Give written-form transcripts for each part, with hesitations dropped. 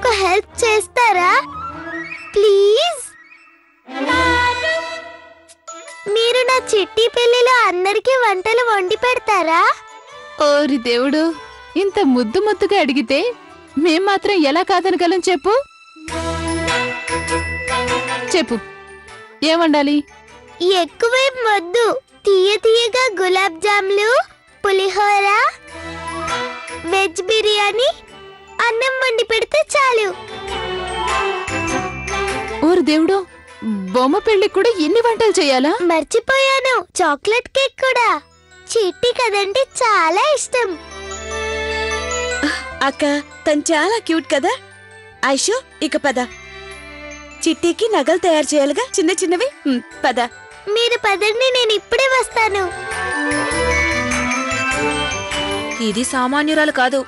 నాకు హెల్ప్ చేస్తారా ప్లీజ్? మీరు నా చిట్టి పెళ్లిలో అందరికీ వంటలు వండి పెడతారా? ఓరి దేవుడు, ఇంత ముద్దు ముద్దుగా అడిగితే మేం మాత్రం ఎలా కాదనగలం చెప్పు. చెప్పు, ఏమండాలి? ఎక్కువేం వద్దు. తీయ తీయగా గులాబ్ జాములు, పులిహోర, వెజ్ బిర్యానీ, అన్నం వండి పెడితే చాలు. ఓరి దేవుడు, బొమ్మ పెళ్లికి కూడా ఎన్ని వంటలు చేయాలా? మర్చిపోయాను, చాక్లెట్ కేక్ కూడా. చిట్టి కదంటే చాలా ఇష్టం. అక్క తను చాలా క్యూట్ కదా. ఐషు ఇక పద, చిట్టికి నగలు తయారు చేయాలిగా చిన్న చిన్నవి. పద. మీరు పదండి, నేను ఇప్పుడే వస్తాను. ఇది సామాన్యురాలు కాదు,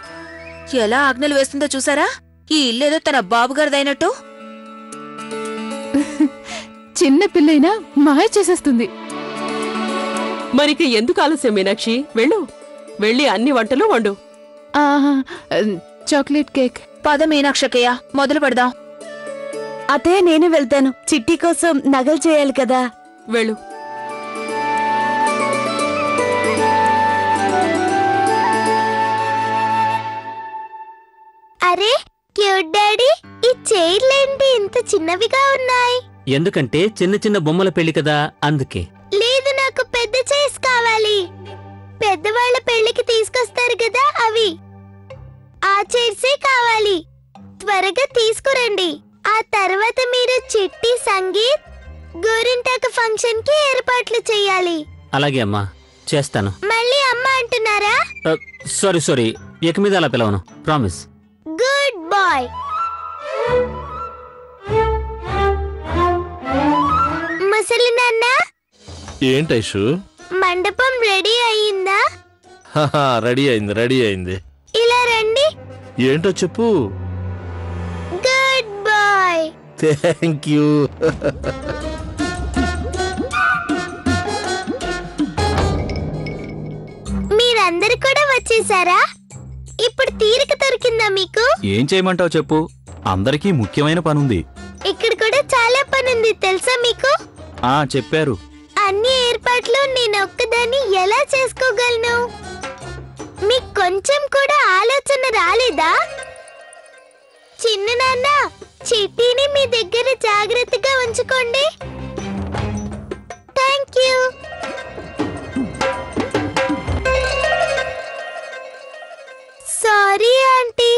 ఎలా ఆజ్ఞలు వేస్తుందో చూసారా? ఈ ఇల్లేదో తన బాబుగారిదైనట్టు. చిన్న పిల్లైనా మాయ చేసేస్తుంది. మరికి ఎందుకు ఆలస్యం మీనాక్షి? వెళ్ళు, వెళ్ళి అన్ని వంటలు వండు. Chocolate cake. పద మీనాక్షకయ్య, మొదలు పెడదాం. అతే నేను వెళ్తాను, చిట్టి కోసం నగలు చేయాలి కదా. వెళ్ళు. అరే క్యూట్ డాడీ, ఈ చైర్లేంటి ఇంత చిన్నవిగా ఉన్నాయి? ఎందుకంటే చిన్న చిన్న బొమ్మల పెళ్లి కదా, అందుకే. లేదు, నాకు పెద్ద చైర్స్ కావాలి. పెద్దవాళ్ళ పెళ్లికి తీసుకొస్తారు కదా అవి. ఆ చైర్సే కావాలి. త్వరగా తీసుకురండి. ఆ తర్వాత మీరు చిట్టి, సంగీత్, గోరింటాకు ఫంక్షన్ కి ఏర్పాట్లు చేయాలి. అలాగే అమ్మా, చేస్తాను. మళ్ళీ అమ్మ అంటున్నారా? సారీ, ఇక మీద అలా పిలవను, ప్రామిస్. Good bye. ముసలి నాన్న, ఏంటైషు? మండపం రెడీ అయ్యిందా? రెడీ అయింది. ఇలా రండి. ఏంటో చెప్పు. Good boy. Thank you. మీరందరు కూడా వచ్చేసారా? ఇప్పుడు తీరిక దొరికిందా మీకు? ఏం చేయమంటావు చెప్పు, అందరికీ ముఖ్యమైన పనుంది. ఇక్కడ కూడా చాలా పనుంది తెలుసా మీకు? చెప్పారు. అన్ని ఏర్పాట్లు నేను ఒక్కదాన్ని ఎలా చేసుకోగలను? మీకు కొంచెం కూడా ఆలోచన రాలేదా? చిన్న నాన్న, చిట్టిని మీ దగ్గర జాగ్రత్తగా ఉంచుకోండి. Thank you. సారీ ఆంటీ,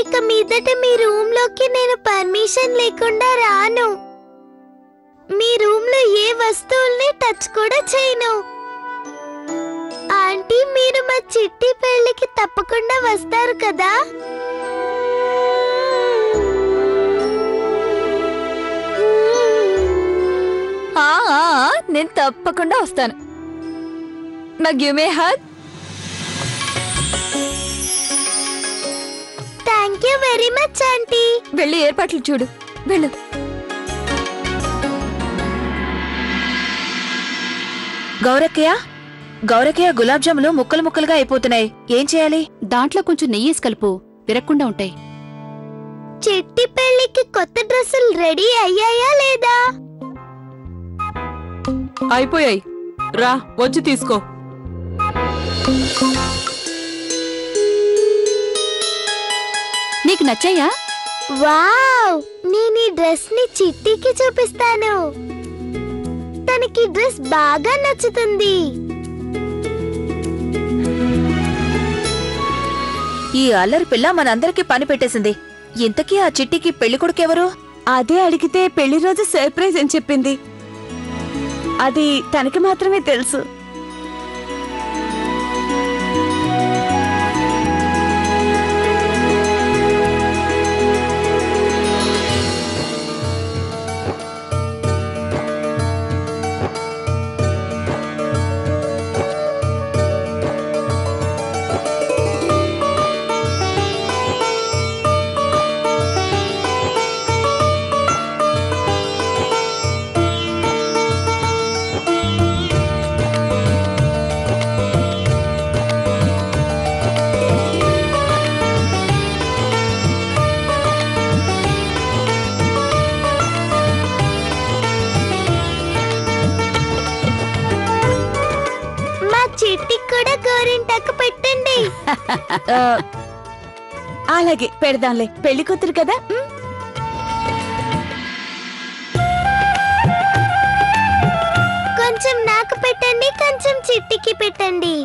ఇక మీదట మీ రూమ్ లోకి నేను పర్మిషన్ లేకుండా రాను. మీ రూమ్ లో ఏ వస్తువుల్ని టచ్ కూడా చేయను. ఆంటీ, మీరు మా చిట్టి పెళ్లికి తప్పకుండా వస్తారు కదా? నేను తప్పకుండా వస్తాను. నా give me hug. Thank you very much aunty. వెళ్ళి ఏర్పాట్లు చూడు, వెళ్ళు. గౌరకయ్య గులాబ్ జాములు ముక్కలు ముక్కలుగా అయిపోతున్నాయి. ఏం చేయాలి? దాంట్లో కొంచెం నెయ్యేసి కలుపు, విరక్కుండా ఉంటాయి. చిట్టి పెళ్లికి కొత్త డ్రెస్సులు రెడీ అయ్యాయా లేదా? అయిపోయాయి, రా వచ్చి తీసుకో. నీకు నచ్చాయా? వావ్, నేను ఈ డ్రెస్ ని చిట్టికి చూపిస్తాను. తనకి డ్రెస్ బాగా నచ్చుతుంది. ఈ అల్లరి పిల్ల మనందరికీ పని పెట్టేసింది. ఇంతకీ ఆ చిట్టికి పెళ్లి కొడుకెవరు? అదే అడిగితే పెళ్లి రోజు సర్ప్రైజ్ అని చెప్పింది. అది తనకి మాత్రమే తెలుసు. గోరింటాకు పెట్టండి. అలాగే పెడదాంలే, పెళ్లి కూతురు కదా. కొంచెం నాకు పెట్టండి, కొంచెం చిట్టికి పెట్టండి.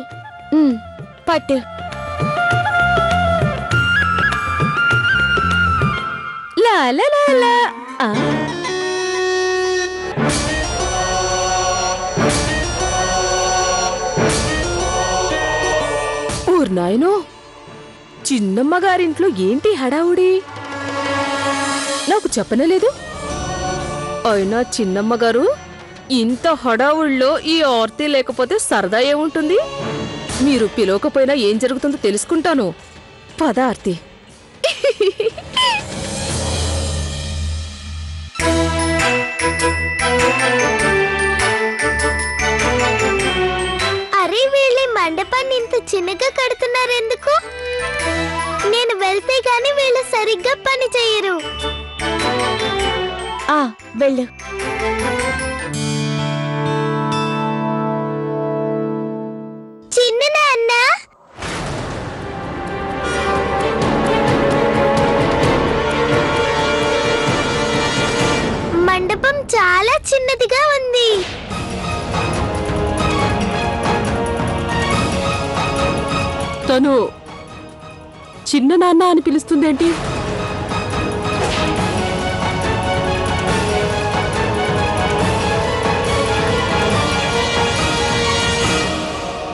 పట్టు. లా లా లా లా. నాయనో, చిన్నమ్మ గారింట్లో ఏంటి హడావుడి? నాకు చెప్పనలేదు. అయినా చిన్నమ్మ గారు, ఇంత హడావుడిలో ఈ ఆర్తి లేకపోతే సరదా ఏముంటుంది? మీరు పిలవకపోయినా ఏం జరుగుతుందో తెలుసుకుంటాను. పద ఆర్తి. అరే, వీళ్ళ మండపాన్ని ఇంత చిన్నగా కడుతున్నారెందుకు? నేను వెళ్తే గాని వీళ్ళు సరిగ్గా పని చేయరు. వెళ్ళు. చిన్న నాన్న, మండపం చాలా చిన్నదిగా ఉంది. తను చిన్న నాన్న అని పిలుస్తుందేంటి?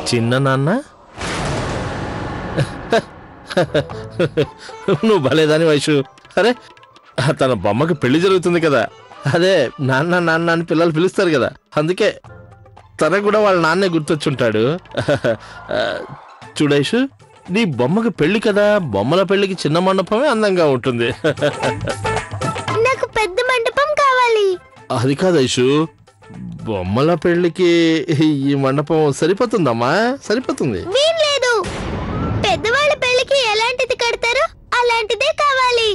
చిన్న నాన్న? నువ్వు భలేదాని వైషు. అరే, తన బొమ్మకి పెళ్లి జరుగుతుంది కదా, అదే నాన్న నాన్న అని పిల్లలు పిలుస్తారు కదా, అందుకే తనకు కూడా వాళ్ళ నాన్నే గుర్తొచ్చుంటాడు. చూడైషు, నీ బొమ్మకి పెళ్లి కదా, బొమ్మల పెళ్లికి చిన్న మండపమే అందంగా ఉంటుంది. నాకు పెద్ద మండపం కావాలి. అది కాదు ఐషు, బొమ్మల పెళ్లికి ఈ మండపం సరిపోతుందమ్మా, సరిపోతుంది. వీల్లేదు, పెద్దవాళ్ళ పెళ్లికి ఎలాంటిది కడతారో అలాంటిదే కావాలి.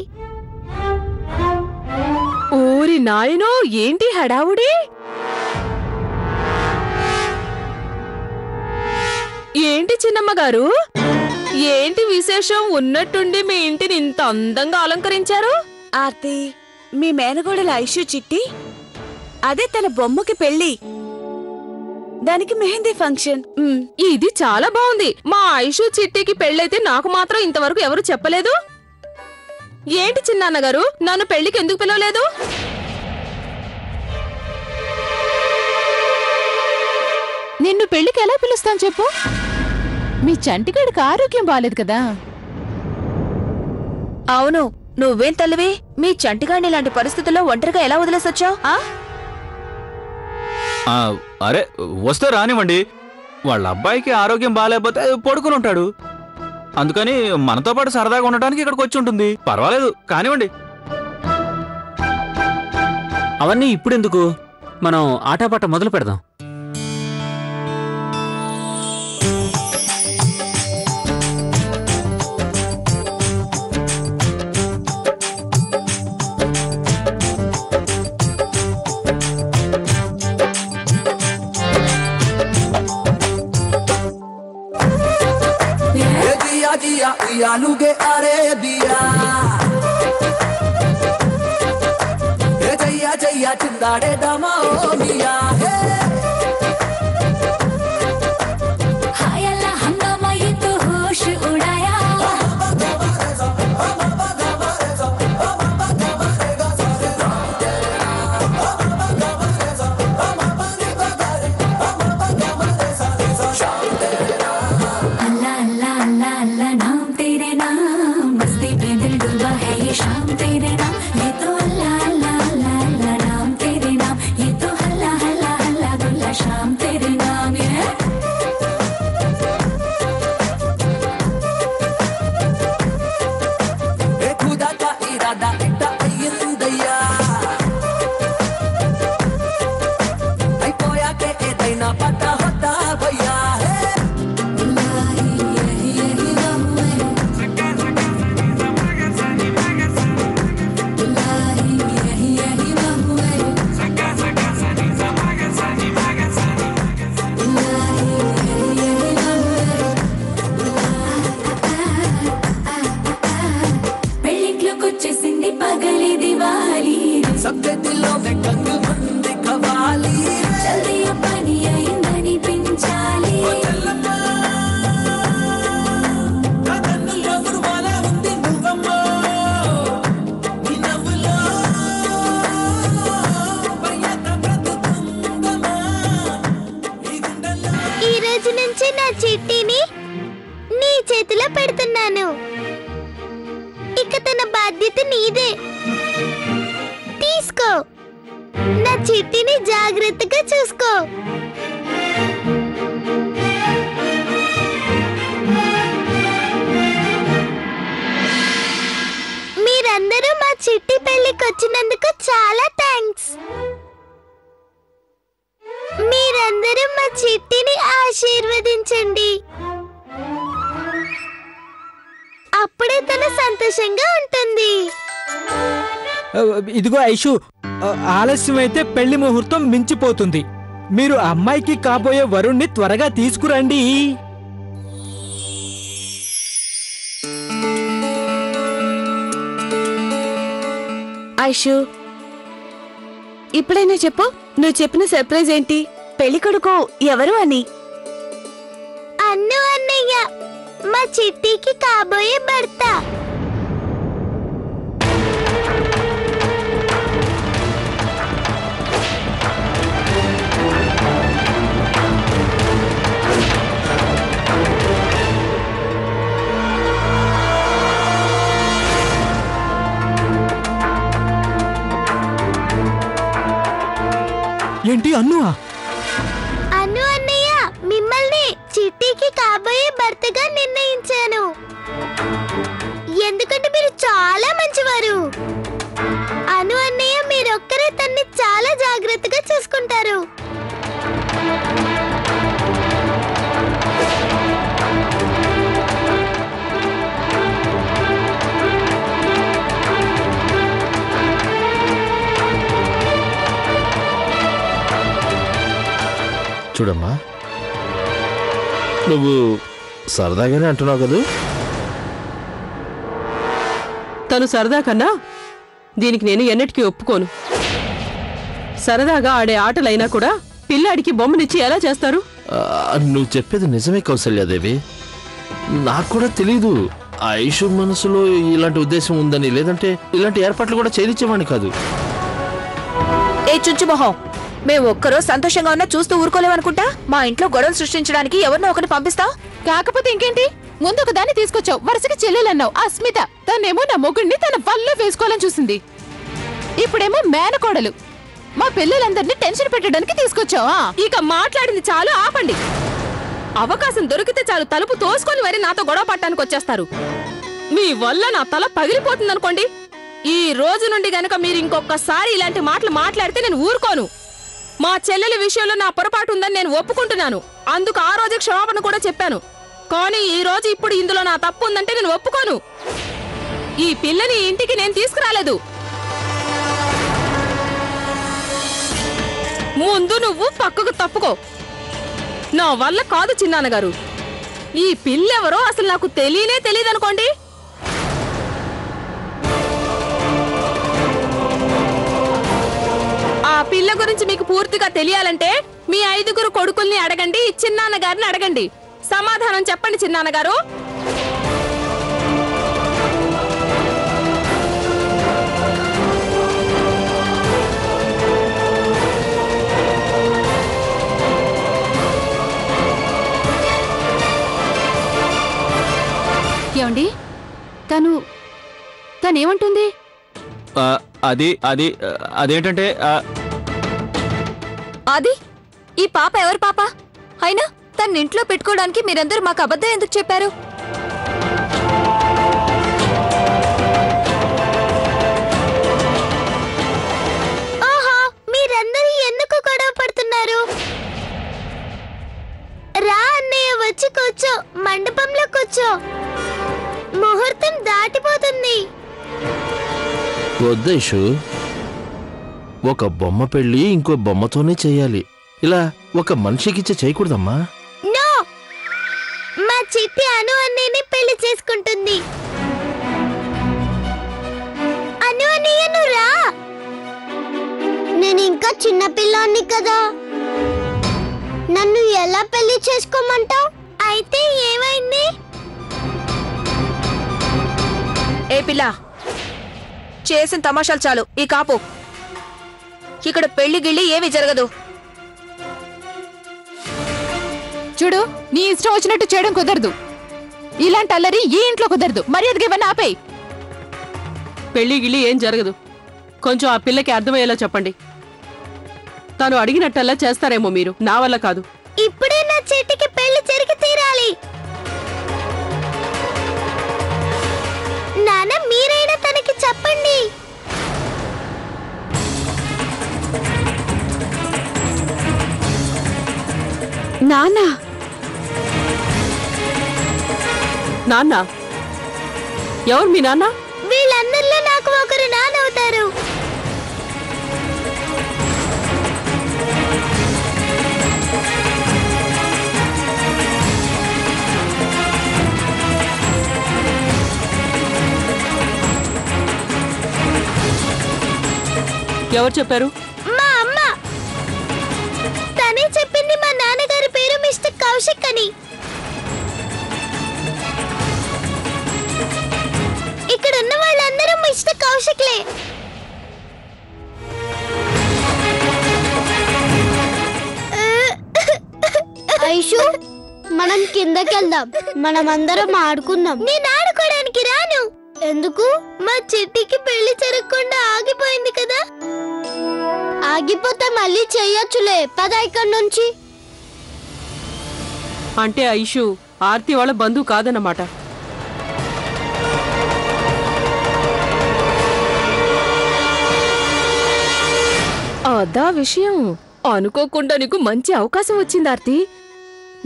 ఓరి నాయనో, ఏంటి హడావుడి? ఏంటి చిన్నమ్మ గారు, ఏంటి విశేషం? ఉన్నట్టుండి మీ ఇంటిని ఇంత అందంగా అలంకరించారు. ఆర్తి, మీ మేనగోడల ఐషు చిట్టి, అదే తన బొమ్మకి పెళ్లి, దానికి మెహందీ ఫంక్షన్. ఇది చాలా బాగుంది. మా ఐషు చిట్టికి పెళ్ళైతే నాకు మాత్రం ఇంతవరకు ఎవరు చెప్పలేదు. ఏంటి చిన్నాన్న గారు, నన్ను పెళ్లికి ఎందుకు పిలవలేదు? నిన్ను పెళ్లికి ఎలా పిలుస్తాను చెప్పు? మీ చంటిగాడికి ఆరోగ్యం బాలేదు కదా. అవును, నువ్వేం తల్లివి? మీ చంటిగాడిని ఇలాంటి పరిస్థితుల్లో ఒంటరిగా ఎలా వదిలేసొచ్చావు? అరే, వస్తే రానివ్వండి. వాళ్ళ అబ్బాయికి ఆరోగ్యం బాగాలేకపోతే పడుకుని ఉంటాడు. అందుకని మనతో పాటు సరదాగా ఉండటానికి ఇక్కడికి వచ్చి ఉంటుంది. పర్వాలేదు, కానివ్వండి. అవన్నీ ఇప్పుడెందుకు, మనం ఆటపాట మొదలు పెడదాం. दिया उयालुगे अरे दिया जैया जैया चिंदाड़े दमा ओ मिया हाय अल्लाह हंगामा ये तो होश उड़ाया शाम तेरे नाम ये तो अल्लाह अल्लाह अल्लाह नाम तेरे नाम ये तो हल्ला हल्ला हल्ला చేతిలో పెడుతున్నాను. ఇక తన బాధ్యత నీదే. తీసుకో, నా చిట్టిని జాగ్రత్తగా చూసుకో. మీరందరూ మా చిట్టి పెళ్లికి వచ్చినందుకు చాలా థ్యాంక్స్. మీరందరూ మా చిట్టిని ఆశీర్వదించండి. అప్పుడే తను సంతోషంగా ఉంటుంది. ఇదిగో ఐషు, ఆలస్యమైతే పెళ్లి ముహూర్తం మించిపోతుంది. మీరు అమ్మాయికి కాబోయే వరుణ్ణి త్వరగా తీసుకురండి. ఐషు, ఇప్పుడైనా చెప్పు, నువ్వు చెప్పిన సర్ప్రైజ్ ఏంటి? పెళ్లి కొడుకు ఎవరు అని? అన్ను అన్నయ్య, మా చిట్టికి కాబోయే భర్త. ఏంటి అన్నువా? అన్ను అన్నయ్య, మిమ్మల్ని చిట్టికి కాబోయే భర్తగా నిర్ణయించాను. ఎందుకంటే మీరు చాలా మంచివారు. అను అన్నయ్య, మీరొక్కరే తన్ని చాలా జాగ్రత్తగా చూసుకుంటారు. చూడమ్మా, నువ్వు సరదాగానే అంటున్నావు కదూ? తను సరదా కన్నా దీనికి నేను ఎన్నటికీ ఒప్పుకోను. సరదాగా ఆడే ఆటలైనా కూడా పిల్లాడికి బొమ్మనిచ్చి ఎలా చేస్తారు? నువ్వు చెప్పేది నిజమే కౌసల్యాదేవి. నాకు కూడా తెలీదు ఐషు మనసులో ఇలాంటి ఉద్దేశం ఉందని, లేదంటే ఇలాంటి ఏర్పాట్లు కూడా చేయనిచ్చేవాడిని కాదు. ఏ చుంచుమొహం, మేము ఒక్కరో సంతోషంగా ఉన్నా చూస్తూ ఊరుకోలేమనుకుంటా. మా ఇంట్లో గొడవలు సృష్టించడానికి ఎవరినో ఒకరిని పంపిస్తావు. కాకపోతే ఇంకేంటి, ముందు ఒక దాన్ని తీసుకొచ్చావు, వరుసకి చెల్లెలన్నావు. ఆ స్మిత తనేమో నా మొగుడిని తన వల్ల వేసుకోవాలని చూసింది. ఇప్పుడేమో మేనకోడలు మా పిల్లలందరినీ టెన్షన్ పెట్టడానికి తీసుకొచ్చావా? ఇక మాట్లాడింది చాలు, ఆపండి. అవకాశం దొరికితే చాలు తలుపు తోసుకొని మరి నాతో గొడవ పట్టడానికి వచ్చేస్తారు. మీ వల్ల నా తల పగిలిపోతుందనుకోండి. ఈ రోజు నుండి గనక మీరు ఇంకొకసారి ఇలాంటి మాటలు మాట్లాడితే నేను ఊరుకోను. మా చెల్లెల విషయంలో నా పొరపాటు ఉందని నేను ఒప్పుకుంటున్నాను. అందుకు ఆ రోజు క్షమాపణ కూడా చెప్పాను. కానీ ఈ రోజు ఇప్పుడు ఇందులో నా తప్పు ఉందంటే నేను ఒప్పుకోను. ఈ పిల్లని ఇంటికి నేను తీసుకురాలేదు. ముందు నువ్వు పక్కకు తప్పుకో. నా వల్ల కాదు చిన్నాన్నగారు. ఈ పిల్లెవరో అసలు నాకు తెలియదనుకోండి. ఆ పిల్ల గురించి మీకు పూర్తిగా తెలియాలంటే మీ 5 కొడుకుల్ని అడగండి, చిన్నాన్నగారిని అడగండి. సమాధానం చెప్పండి చిన్నాన్నగారు. ఏమండి, తనేమంటుంది? అదేంటంటే అది ఈ పాప ఎవరు పాప? అయినా తన ఇంట్లో పెట్టుకోవడానికి మీరందరూ మాకు అబద్ధం ఎందుకు చెప్పారు? ఓహో, మీరందరూ ఎందుకు గొడవ పడుతున్నారు? రా అన్నయ్య, వచ్చి కూర్చో, మండపంలో కూర్చో. ముహూర్తం దాటిపోతుంది. వద్దేషు, ఒక బొమ్మ పెళ్లి ఇంకో బొమ్మతోనే చెయ్యాలి. ఇలా ఒక మనిషికిచ్చే చేయకూడదమ్మా. నో, మా చిట్టి అను అన్నయ్యని పెళ్లి చేసుకుంటుంది. అను అన్నయ్య, నువ్వు రా. నేను ఇంకా చిన్న పిల్లాన్ని కదా, నన్ను ఎలా పెళ్లి చేసుకోమంటావు? అయితే ఏమైంది? ఏ పిల్ల, చేసిన తమాషాలు చాలు, ఈ కాపు. ఇక్కడ పెళ్లి గిళ్ళి ఏమీ జరగదు. చూడు, నీ ఇష్టం వచ్చినట్టు చేయడం కుదరదు. ఇలాంటి అల్లరి ఈ ఇంట్లో కుదరదు. మర్యాదగా ఇవన్నీ ఆపేయ్. పెళ్లి గిళ్ళి ఏం జరగదు. కొంచెం ఆ పిల్లకి అర్థమయ్యేలా చెప్పండి. తను అడిగినట్టల్లా చేస్తారేమో మీరు. నా వల్ల కాదు. ఇప్పుడే నా చెట్టుకి పెళ్లి జరిగి తీరాలి. నాన్న మీరైనా తనకి చెప్పండి. నాన్న నాన్న ఎవరు మీ నాన్న? వీళ్ళందరిలో నాకు ఒకరు నాన్న అవుతారు. ఎవరు చెప్పారు? మా అమ్మ. తనే చెప్పింది మా నాన్నగారి పేరు మిస్టర్ కౌశిక్ అని. ఇక్కడ ఉన్న వాళ్ళందరూ మిస్టర్ కౌశిక్లే. ఐషు, మనం కిందకెళ్దాం. మనం అందరం ఆడుకుందాం. నేను ఆడుకోవడానికి రాను. ఎందుకు? మా చెట్టుకి పెళ్లి జరగకుండా ఆగిపోయింది కదా. ఆగిపోతే మళ్ళీ చెయ్యొచ్చులే. పద ఇక్కడి నుంచి. అంటే ఐషు ఆర్తి వాళ్ళ బంధువు కాదన్నమాట. అదా విషయం. అనుకోకుండా నీకు మంచి అవకాశం వచ్చింది ఆర్తి.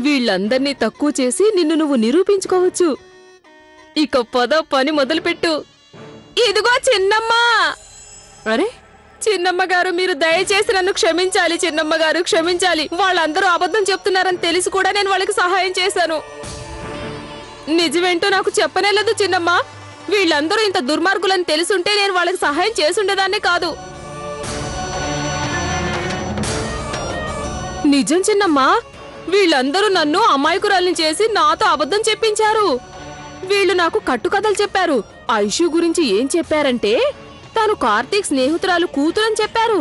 వీళ్ళందర్నీ తక్కువ చేసి నిన్ను నువ్వు నిరూపించుకోవచ్చు. ఇక పద, పని మొదలుపెట్టు. ఇదిగో చిన్నమ్మ. అరే చిన్నమ్మ గారు, మీరు దయచేసి నన్ను క్షమించాలి. చిన్నమ్మ గారు క్షమించాలి. వాళ్ళందరూ అబద్ధం చెప్తున్నారని తెలిసి కూడా నేను వాళ్ళకి సహాయం చేశాను. నిజమేంటో నాకు చెప్పనేలేదు చిన్నమ్మ. వీళ్ళందరూ ఇంత దుర్మార్గులని తెలుసుంటే నేను వాళ్ళకి సహాయం చేసుండేదాన్నే కాదు. నిజం చిన్నమ్మ, వీళ్ళందరూ నన్ను అమాయకురాల్ని చేసి నాతో అబద్ధం చెప్పించారు. వీళ్ళు నాకు కట్టుకథలు చెప్పారు. ఐషు గురించి ఏం చెప్పారంటే తను కార్తీక్ స్నేహితురాలు కూతురని చెప్పారు.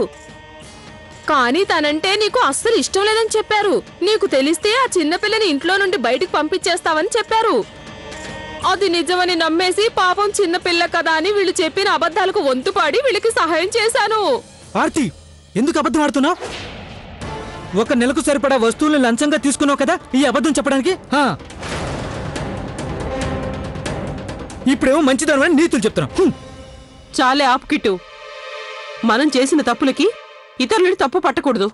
కానీ తనంటే నీకు అస్సలు ఇష్టం లేదని చెప్పారు. నీకు తెలిస్తే ఆ చిన్నపిల్లని ఇంట్లో నుండి బయటికి పంపించేస్తావని చెప్పారు. అది నిజమని నమ్మేసి పాపం చిన్నపిల్ల కదా అని వీళ్ళు చెప్పిన అబద్ధాలకు వంతుపాడి వీళ్ళకి సహాయం చేశాను. ఆర్తి, ఎందుకు అబద్ధం ఆడుతున్నావు? ఒక నెలకు సరిపడా వస్తువులు లంచంగా తీసుకున్నావు కదా ఈ అబద్ధం చెప్పడానికి. ఇప్పుడేమో మంచిదనమని నీతులు చెప్తున్నావు. చాలే ఆపు కిట్టు. మనం చేసిన తప్పులకి ఇతరులని తప్పు పట్టకూడదు.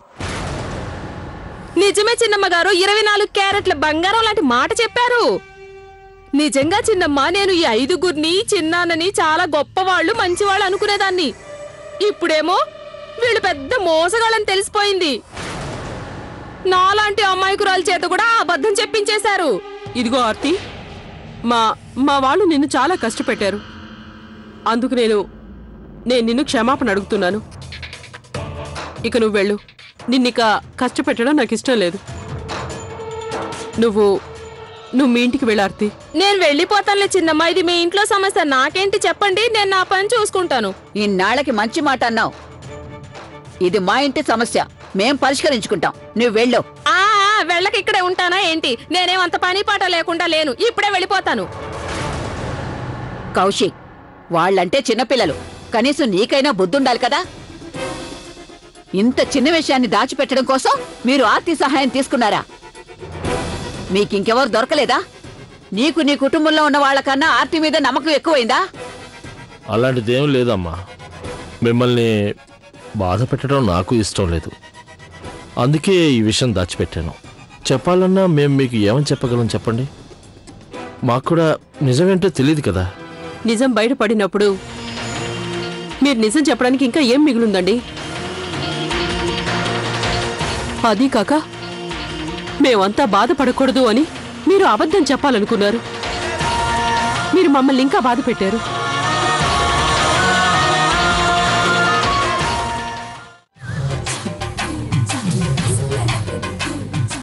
నిజమే చిన్నమ్మ గారు, 24 క్యారెట్ల బంగారం లాంటి మాట చెప్పారు. నిజంగా చిన్నమ్మ, నేను ఈ 5గురిని చిన్నాన్నని చాలా గొప్పవాళ్ళు, మంచివాళ్ళు అనుకునేదాన్ని. ఇప్పుడేమో వీళ్ళు పెద్ద మోసగాళ్ళని తెలిసిపోయింది. నాలాంటి అమాయకురాల చేత కూడా అబద్ధం చెప్పించేశారు. ఇదిగో ఆర్తి, మా వాళ్ళు నిన్ను చాలా కష్టపెట్టారు. అందుకు నేను నిన్ను క్షమాపణ అడుగుతున్నాను. ఇక నువ్వు వెళ్ళు. నిన్నిక కష్టపెట్టడం నాకు ఇష్టం లేదు. నువ్వు మీ ఇంటికి వెళ్ళి ఆర్తి. నేను వెళ్ళిపోతానులే చిన్నమ్మ. ఇది మీ ఇంట్లో సమస్య. నాకేంటి చెప్పండి, నేను నా పని చూసుకుంటాను. ఇన్నాళ్ళకి మంచి మాట అన్నావు. ఇది మా ఇంటి సమస్య, మేం పరిష్కరించుకుంటాం. నువ్వు వెళ్ళు. వెళ్ళక ఇక్కడే ఉంటానా ఏంటి? నేనేమంత పని పాట లేకుండా లేను. ఇప్పుడే వెళ్ళిపోతాను. కౌశిక్, వాళ్ళంటే చిన్నపిల్లలు. కనీసం నీకైనా బుద్ధుండాలి కదా. ఇంత చిన్న విషయాన్ని దాచిపెట్టడం కోసం మీరు ఆర్తి సహాయం తీసుకున్నారా? మీకింకెవరు దొరకలేదా? నీకు నీ కుటుంబంలో ఉన్న వాళ్ళకన్నా ఆర్తి మీద నమ్మకం ఎక్కువైందా? అలాంటిదేం లేదమ్మా. మిమ్మల్ని బాధ పెట్టడం నాకు ఇష్టం లేదు. అందుకే ఈ విషయం దాచిపెట్టాను. చెప్పాలన్నా మేము మీకు ఏమని చెప్పగలం చెప్పండి? మాకు కూడా నిజమేంటో తెలియదు కదా. నిజం బయటపడినప్పుడు మీరు నిజం చెప్పడానికి ఇంకా ఏం మిగులుందండి? అది కాక మేమంతా బాధపడకూడదు అని మీరు అబద్ధం చెప్పాలనుకున్నారు. మీరు మమ్మల్ని ఇంకా బాధ పెట్టారు.